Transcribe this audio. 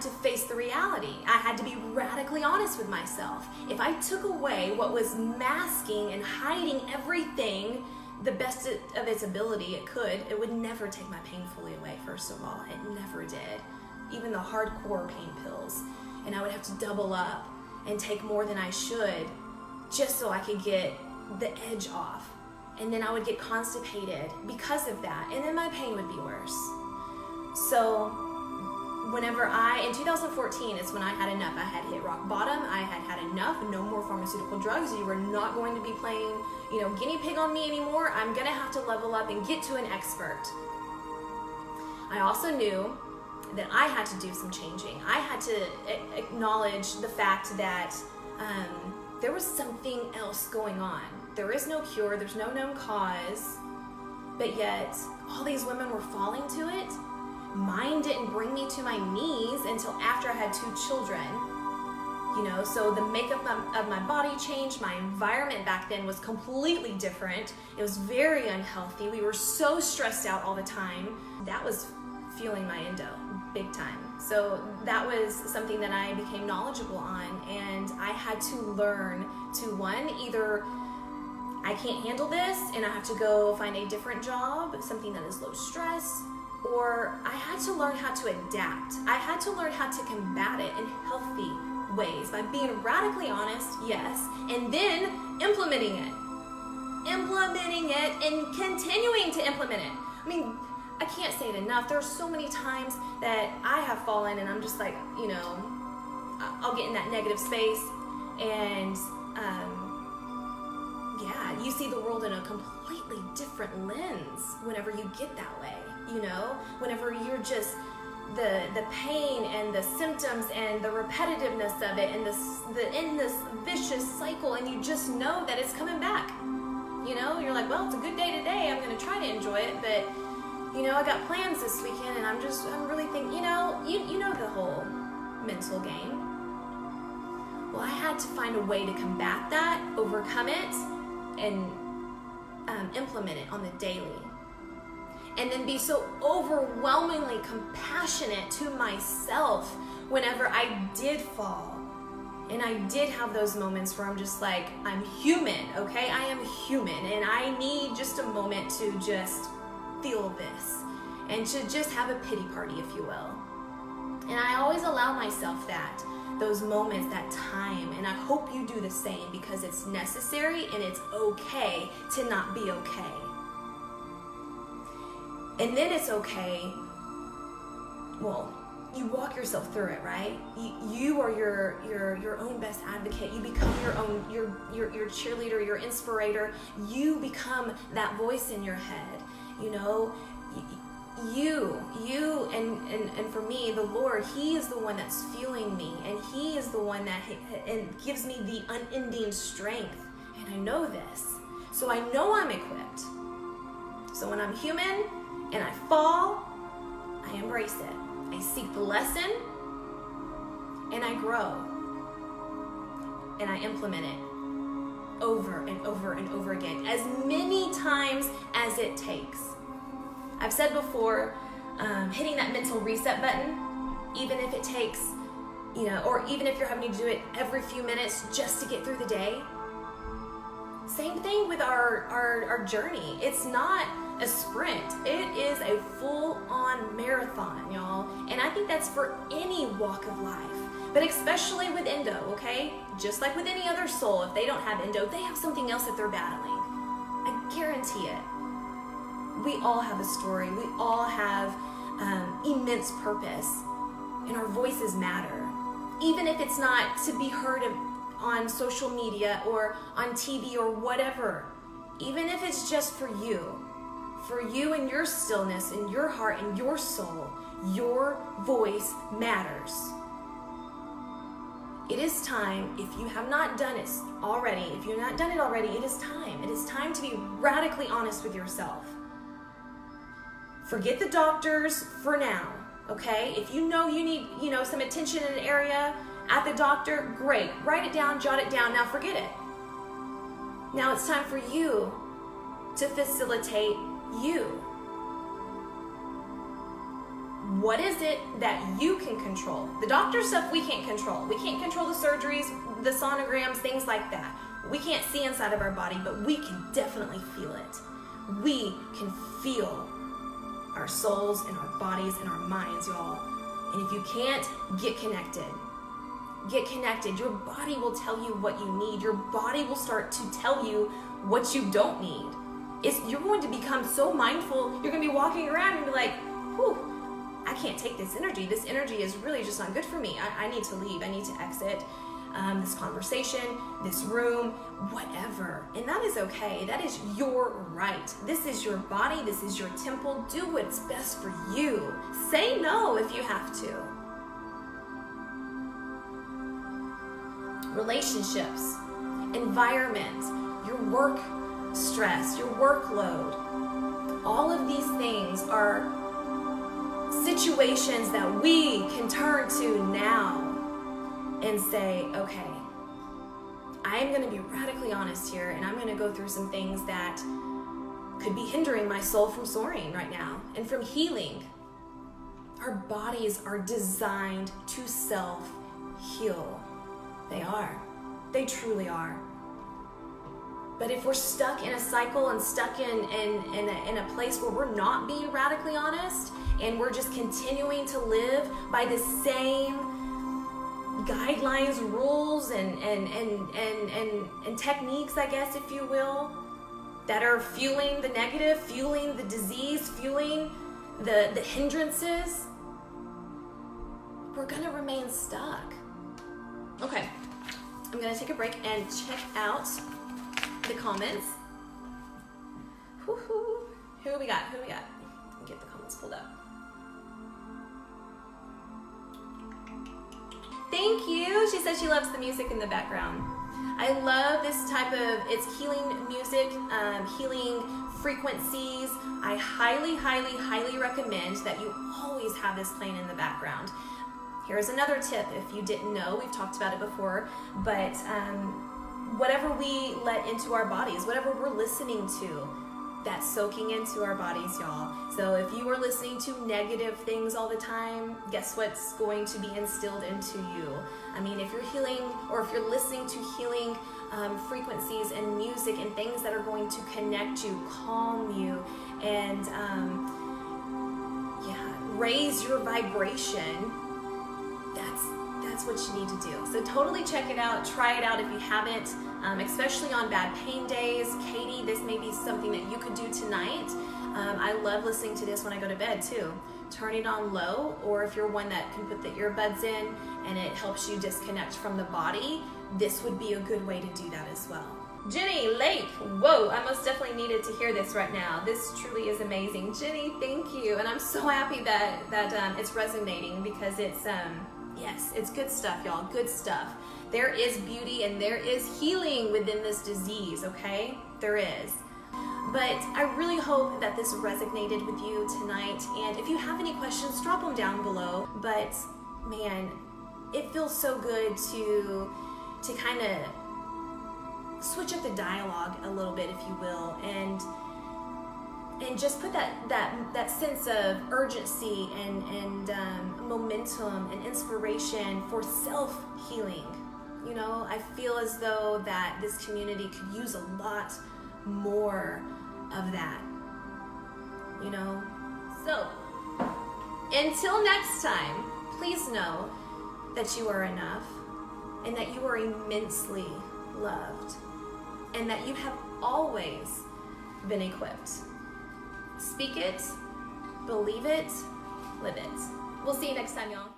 to face the reality. I had to be radically honest with myself. If I took away what was masking and hiding everything the best of its ability it would never take my pain fully away, first of all. It never did. Even the hardcore pain pills. And I would have to double up and take more than I should just so I could get the edge off. And then I would get constipated because of that. And then my pain would be worse. So in 2014, it's when I had enough. I had hit rock bottom. I had enough. No more pharmaceutical drugs. You were not going to be playing, guinea pig on me anymore. I'm going to have to level up and get to an expert. I also knew that I had to do some changing. I had to acknowledge the fact that there was something else going on. There is no cure. There's no known cause. But yet, all these women were falling to it. Mine didn't bring me to my knees until after I had 2 children. So the makeup of my body changed. My environment back then was completely different. It was very unhealthy. We were so stressed out all the time. That was fueling my endo big time. So that was something that I became knowledgeable on, and I had to learn to, one, either I can't handle this and I have to go find a different job, something that is low stress, or I had to learn how to adapt. I had to learn how to combat it in healthy ways by being radically honest, yes, and then implementing it and continuing to implement it. I mean, I can't say it enough. There are so many times that I have fallen and I'm just like, I'll get in that negative space, and you see the world in a completely different lens whenever you get that way. Whenever you're just the pain and the symptoms and the repetitiveness of it and in this vicious cycle, and you just know that it's coming back. You're like, well, it's a good day today. I'm going to try to enjoy it, but I got plans this weekend, and I'm really thinking, you know the whole mental game. Well, I had to find a way to combat that, overcome it, and implement it on the daily. And then be so overwhelmingly compassionate to myself whenever I did fall. And I did have those moments where I'm just like, I'm human, okay? I am human, and I need just a moment to just feel this and to just have a pity party, if you will. And I always allow myself those moments, that time, and I hope you do the same, because it's necessary and it's okay to not be okay. And then it's okay, well, you walk yourself through it, right? You are your own best advocate. You become your own, your cheerleader, your inspirator. You become that voice in your head, and for me, the Lord, He is the one that's fueling me, and He is the one that gives me the unending strength, and I know this, so I know I'm equipped. So when I'm human and I fall, I embrace it. I seek the lesson, and I grow, and I implement it over and over and over again, as many times as it takes. I've said before, hitting that mental reset button, even if it takes, or even if you're having to do it every few minutes just to get through the day. Same thing with our journey. It's not a sprint. It is a full-on marathon, y'all. And I think that's for any walk of life, but especially with endo, okay? Just like with any other soul, if they don't have endo, they have something else that they're battling. I guarantee it. We all have a story. We all have immense purpose, and our voices matter. Even if it's not to be heard on social media or on TV or whatever, even if it's just for you and your stillness and your heart and your soul, your voice matters. It is time, if you have not done it already, it is time. It is time to be radically honest with yourself. Forget the doctors for now, okay? If you know you need, some attention in an area at the doctor, great. Write it down, jot it down. Now forget it. Now it's time for you to facilitate you. What is it that you can control? The doctor stuff we can't control. We can't control the surgeries, the sonograms, things like that. We can't see inside of our body, but we can definitely feel it. We can feel our souls and our bodies and our minds, y'all. And if you can't, get connected. Get connected. Your body will tell you what you need. Your body will start to tell you what you don't need. You're going to become so mindful, you're going to be walking around and be like, whew, I can't take this energy. This energy is really just not good for me. I need to leave. I need to exit this conversation, this room, whatever. And that is okay. That is your right. This is your body. This is your temple. Do what's best for you. Say no if you have to. Relationships, environment, your work stress, your workload, all of these things are situations that we can turn to now and say, okay, I'm going to be radically honest here, and I'm going to go through some things that could be hindering my soul from soaring right now and from healing. Our bodies are designed to self-heal. They are. They truly are. But if we're stuck in a cycle and stuck in a place where we're not being radically honest and we're just continuing to live by the same guidelines, rules, and techniques, I guess, if you will, that are fueling the negative, fueling the disease, fueling the hindrances, we're gonna remain stuck. Okay, I'm gonna take a break and check out the comments. Woo-hoo. Who we got? Let me get the comments pulled up. Thank you. She says she loves the music in the background. I love this type of, it's healing music, healing frequencies. I highly, highly, highly recommend that you always have this playing in the background. Here's another tip if you didn't know, we've talked about it before, but whatever we let into our bodies, whatever we're listening to, that's soaking into our bodies, y'all. So if you are listening to negative things all the time, guess what's going to be instilled into you? I mean, if you're healing, or if you're listening to healing frequencies and music and things that are going to connect you, calm you, and raise your vibration, that's what you need to do. So totally check it out, try it out if you haven't, especially on bad pain days. Katie, this may be something that you could do tonight. I love listening to this when I go to bed too. Turn it on low, or if you're one that can put the earbuds in and it helps you disconnect from the body, this would be a good way to do that as well. Jenny Lake, whoa, I most definitely needed to hear this right now. This truly is amazing. Jenny, thank you. And I'm so happy that it's resonating, because it's, yes, it's good stuff, y'all, good stuff. There is beauty and there is healing within this disease, okay? There is. But I really hope that this resonated with you tonight. And if you have any questions, drop them down below. But man, it feels so good to kind of switch up the dialogue a little bit, if you will, and just put that sense of urgency and momentum and inspiration for self-healing. You know, I feel as though that this community could use a lot more of that, you know? So, until next time, please know that you are enough, and that you are immensely loved, and that you have always been equipped. Speak it, believe it, live it. We'll see you next time, y'all.